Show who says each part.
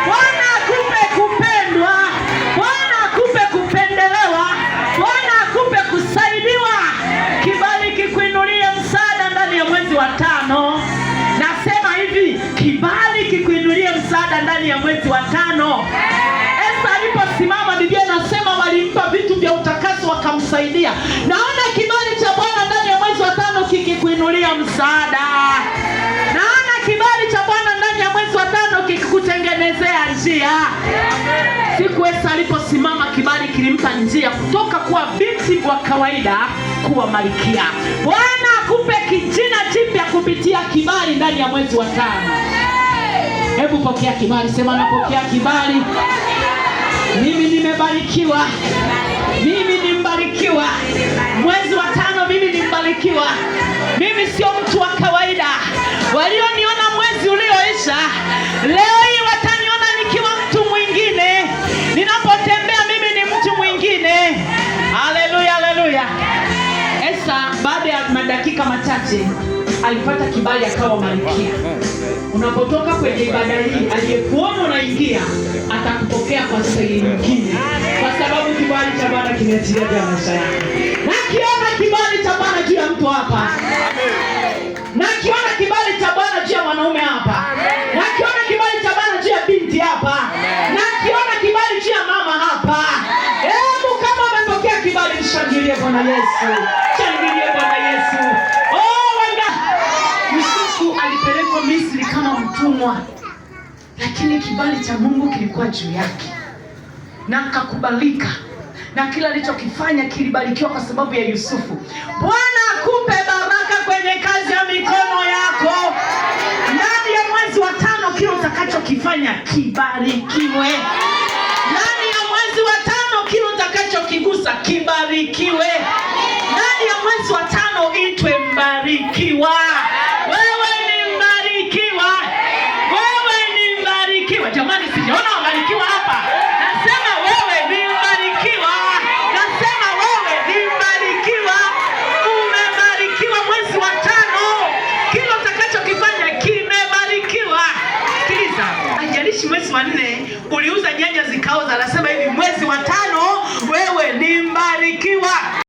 Speaker 1: Bwana akupe kupendwa, Bwana akupe kupendelewa, Bwana akupe kusaidiwa. Kibali kikuinulie msaada ndani ya mwezi wa 5. Nasema hivi, kibali kikuinulie msaada ndani ya mwezi wa 5. Esta aliposimama, Biblia inasema walimpa vitu vya utakaso wakamsaidia. Naona kibali cha Bwana ndani ya mwezi wa 5 kikikuinulia msaada. Naona kibali cha Bwana ndani ya mwezi wa 5 kikikutengenezea njia. Siku Esta aliposimama, kibali kilimpa njia kutoka kuwa binti wa kawaida kuwa malkia. Bwana akupe kijina jipya kupitia kibali ndani ya mwezi wa 5. Hebu pokea kibali, sema napokea kibali. Mimi nimebarikiwa. Mimi ni mbarikiwa. Mwezi wa 5 mimi ni mbarikiwa. Mimi sio mtu wa kawaida. Walioniona mwezi ulioisha, leo hii wataniona nikiwa mtu mwingine. Ninapotembea mimi ni mtu mwingine. Haleluya, haleluya. Esta baada ya madakika machache alipata kibali akawa malkia. Unapotoka kwenye ibada hii, aliyekuona unaingia atakupokea kwa staili nyingine, kwa sababu kibali cha Bwana kimetia juu ya maisha yako. Nakiona kibali cha Bwana juu ya mtu hapa. Nakiona kibali cha Bwana juu ya mwanaume hapa. Nakiona kibali cha Bwana juu ya binti hapa. Nakiona kibali juu ya mama hapa. Hebu kama umepokea kibali, mshangilie Bwana Yesu. Shangilie Bwana Yesu. Yusufu alipelekwa Misri kama mtumwa, lakini kibali cha Mungu kilikuwa juu yake na akakubalika, na kila alichokifanya kilibarikiwa kwa sababu ya Yusufu. Bwana akupe baraka kwenye kazi ya mikono yako. Ndani ya mwezi wa 5 kile utakachokifanya kibarikiwe. Ndani ya mwezi wa 5 kile utakachokigusa kibarikiwe. Ndani ya mwezi wa 5